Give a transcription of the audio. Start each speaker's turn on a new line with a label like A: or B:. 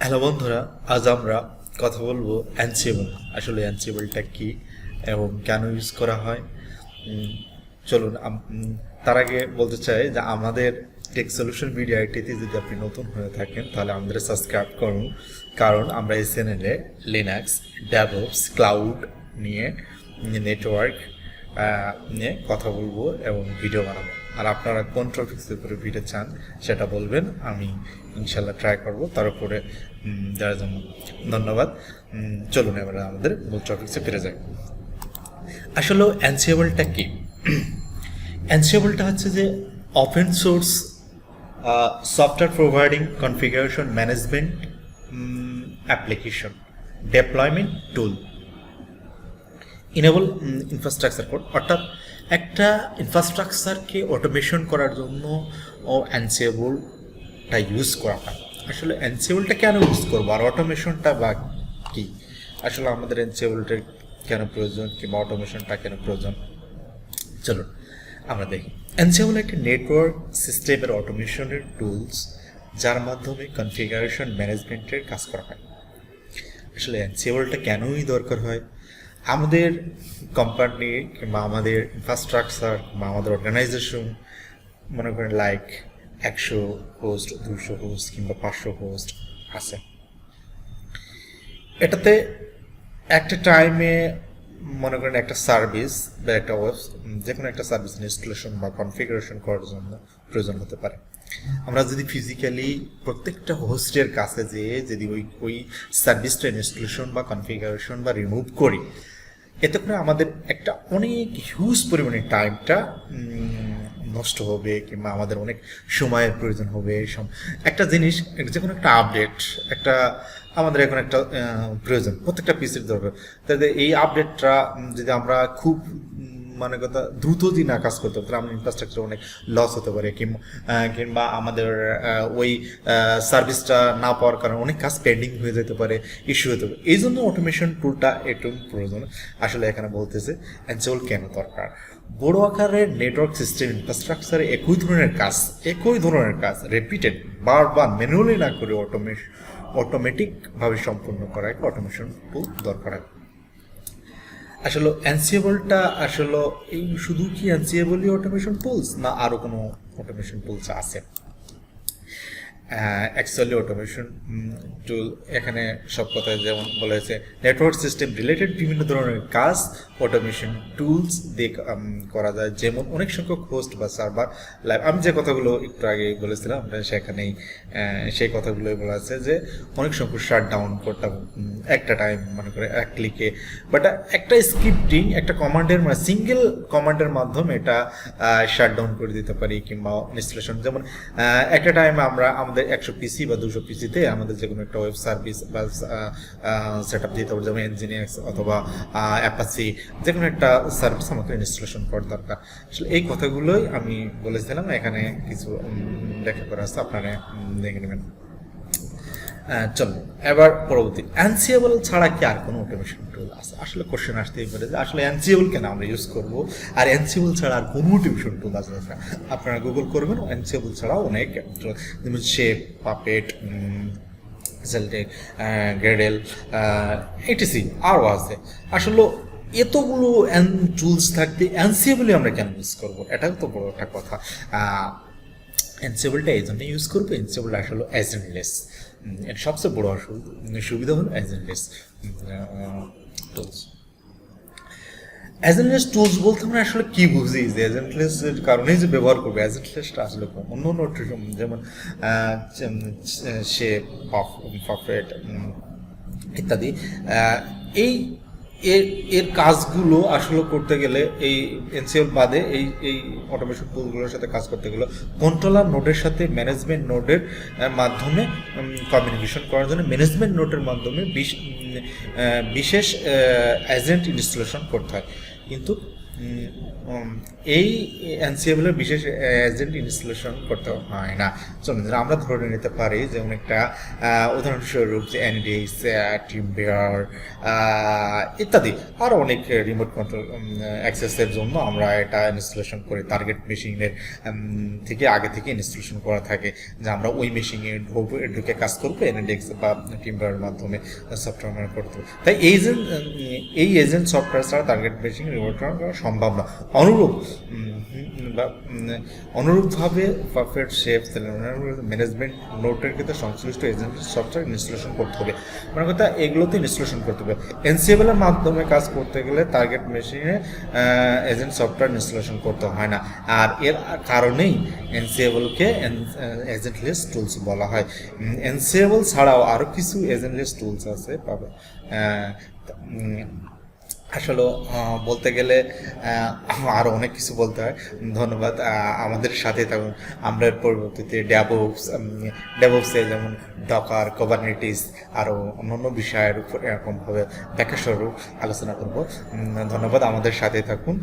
A: Hello বন্ধুরা, আজ আমরা কথা বলবো অ্যানসিবল। আসলে অ্যানসিবলটা কি এবং কেন ইউজ করা হয়। চলুন তার আগে বলতে চাই যে আমাদের টেক সলিউশন ভিডিও আইটিতে যদি আপনি নতুন হয়ে থাকেন তাহলে আমাদের সাবস্ক্রাইব করুন, কারণ আমরা এই চ্যানেলে লিনাক্স, ডেভঅপস, ক্লাউড নিয়ে, নেটওয়ার্ক নিয়ে কথা বলবো এবং ভিডিও বানাবো। আর আপনারা কোন টপিক্সের উপরে ভিডিও চান সেটা বলবেন, আমি ইনশাল্লাহ ট্রাই করব। তার উপরে যার জন্য ধন্যবাদ। চলুন এবার আমাদের মূল টপিক্সে ফিরে যাই। আসলে অ্যানসিবলটা কি? অ্যানসিবলটা হচ্ছে যে open source software providing configuration management application deployment tool enable infrastructure code, অর্থাৎ একটা ইনফ্রাস্ট্রাকচারকে অটোমেশন করার জন্য অ্যানসিবলটা ইউজ করা হয়। আসলে অ্যানসিবলটা কেন ইউজ করবো আর অটোমেশনটা বা কি? আসলে আমাদের অ্যানসিবলটা কেন প্রয়োজন কিংবা অটোমেশনটা কেন প্রয়োজন, চলুন আমরা দেখি। অ্যানসিবল একটি নেটওয়ার্ক সিস্টেমের অটোমেশনের টুলস, যার মাধ্যমে কনফিগারেশন ম্যানেজমেন্টের কাজ করা হয়। আসলে অ্যানসিবলটা কেনই দরকার হয়? আমাদের কোম্পানি কিংবা আমাদের ইনফ্রাস্ট্রাকচার বা আমাদের অর্গানাইজেশন, মনে করেন লাইক 100 হোস্ট, 200 হোস্ট কিংবা 500 হোস্ট আছে। এটাতে একটা টাইমে মনে করেন একটা সার্ভিস বা একটা যে কোনো একটা সার্ভিস ইনস্টলেশন বা কনফিগারেশন করার জন্য প্রয়োজন হতে পারে। আমরা যদি ফিজিক্যালি প্রত্যেকটা হোস্টের কাছে যেয়ে যদি ওই সার্ভিসটা ইনস্টলেশন বা কনফিগারেশন বা রিমুভ করি, এতে করে আমাদের একটা অনেক হিউজ পরিমাণে টাইমটা নষ্ট হবে কিংবা আমাদের অনেক সময়ের প্রয়োজন হবে। একটা জিনিস, যে কোনো একটা আপডেট, আমাদের এখন একটা প্রয়োজন, প্রত্যেকটা পিসির দরকার। তাহলে এই আপডেটটা যদি আমরা খুব মানে কথা দ্রুত যদি না কাজ করতে হবে, তাহলে আমাদের ইনফ্রাস্ট্রাকচার অনেক লস হতে পারে কিংবা আমাদের ওই সার্ভিসটা না পাওয়ার কারণে অনেক কাজ পেন্ডিং হয়ে যেতে পারে, ইস্যু হতে পারে। এই জন্য অটোমেশন টুলটা একটু প্রয়োজন। আসলে এখানে বলতেছে অ্যানসিবল কেন দরকার। বড় আকারের নেটওয়ার্ক সিস্টেম ইনফ্রাস্ট্রাকচারে একই ধরনের কাজ রিপিটেড বারবার ম্যানুয়ালি না করে অটোমেটিকভাবে সম্পূর্ণ করা একটা অটোমেশন টুল দরকার হয়। আসলে অ্যানসিবলটা আসলে এই শুধু কি অ্যানসিবলই অটোমেশন টুলস, না আরও কোনো অটোমেশন টুলস আছে? অ্যাকচুয়ালি অটোমেশন টুল এখানে সব কথায় যেমন বলা হয়েছে, নেটওয়ার্ক সিস্টেম রিলেটেড বিভিন্ন ধরনের কাজ অটোমেশন টুলস দিয়ে করা যায়। যেমন অনেক সংখ্যক হোস্ট বা সার্ভার লাইভ, আমি যে কথাগুলো একটু আগে বলেছিলাম সেখানেই সেই কথাগুলোই বলা আছে যে অনেক সংখ্যক শাটডাউন করতে একটা টাইম মনে করে এক ক্লিকে, বাট একটা স্ক্রিপ্টিং একটা কমান্ডের মানে সিঙ্গেল কমান্ডের মাধ্যমে এটা শাটডাউন করে দিতে পারি কিংবা ইনস্টলেশন। যেমন একটা টাইমে আমরা আমাদের 100 পিসি বা 200 পিসিতে আমাদের যে কোনো একটা ওয়েব সার্ভিস বা সেট আপ দিতে হবে, যেমন ইঞ্জিনিয়ার্স অথবা অ্যাপাচি, যে কোনো একটা সার্ভিস আমাকে ইনস্টলেশন করার দরকার। আসলে এই কথাগুলোই আমি বলেছিলাম, এখানে কিছু ব্যাখ্যা করা আছে, আপনারা দেখে নেবেন। চলো এবার পরবর্তী, অ্যানসিবল ছাড়া কি আর কোনো অটোমেশন টুল আছে? আসলে কোশ্চেন আসতেই পারে যে আসলে অ্যানসিবল কেন আমরা ইউজ করবো, আর অ্যানসিবল ছাড়া আর কোনো অটোমেশন টুল আছে? আপনারা গুগল করবেন, অ্যানসিবল ছাড়াও অনেক, যেমন শেপ, পাপেট, জেলটেক, গ্রেডেল, এটিসি আরও আছে। আসলে এতগুলো টুলস থাকতে অ্যানসিবলই আমরা কেন ইউজ করবো, এটাও তো বড় একটা কথা। অ্যানসিবলটা এই জন্য ইউজ করবো, অ্যানসিবলটা আসলে এজেন্টলেস। এর সবচেয়ে বড় সুবিধা হলো এজেন্টলেস টুলস। এজেন্টলেস টুলস বলতে আমরা আসলে কি বুঝি, যে এজেন্টলেসের কারণেই যে ব্যবহার করবো, এজেন্টলেসটা আসলে অন্য যেমন শেপ, পাপেট ইত্যাদি, এর কাজগুলো আসলে করতে গেলে এই অ্যানসিবল বাদে এই অটোমেশন টুলগুলোর সাথে কাজ করতে গেলে কন্ট্রোলার নোডের সাথে ম্যানেজমেন্ট নোডের মাধ্যমে কমিউনিকেশন করার জন্য ম্যানেজমেন্ট নোডের মাধ্যমে বিশেষ এজেন্ট ইনস্টলেশন করতে হয়। কিন্তু এই অ্যানসিয়েবলের বিশেষ এজেন্ট ইনস্টলেশন করতে হয় না। চলুন আমরা ধরে নিতে পারি যেমন একটা উদাহরণস্বরূপ যে অ্যানিডেস, টিমবেয়ার ইত্যাদি আরও অনেক রিমোট কন্ট্রোল অ্যাক্সেসের জন্য আমরা এটা ইনস্টলেশন করি টার্গেট মেশিনের থেকে আগে থেকে ইনস্টলেশন করা থাকে, যে আমরা ওই মেশিনে ঢুকে কাজ করবো অ্যানিডেক্স বা টিমবেয়ারের মাধ্যমে সফটওয়্যার করতে। তাই এই এজেন্ট সফটওয়্যার ছাড়া টার্গেট মেশিন রিমোট করা সম্ভব না। অনুরূপভাবে পারফেক্ট শেপ ম্যানেজমেন্ট নোটের ক্ষেত্রে সংশ্লিষ্ট এজেন্ট সফটওয়্যার ইনস্টলেশন করতে হবে, মানে কথা এগুলোতে ইনস্টলেশন করতে হবে। এনসিএবলের মাধ্যমে কাজ করতে গেলে টার্গেট মেশিনে এজেন্ট সফটওয়্যার ইনস্টলেশন করতে হয় না, আর এর কারণেই এনসিএবলকে এজেন্টলেস টুলস বলা হয়। এনসিএবল ছাড়াও আরও কিছু এজেন্টলেস টুলস আছে পাবে। আসলে বলতে গেলে আরও অনেক কিছু বলতে হয়। ধন্যবাদ, আমাদের সাথে থাকুন। আমরা পরবর্তীতে ডেভঅপসে যেমন ডকার, কুবারনেটিস আরও অন্যান্য বিষয়ের উপর এরকমভাবে ব্যাখ্যাস্বরূপ আলোচনা করব। ধন্যবাদ, আমাদের সাথে থাকুন।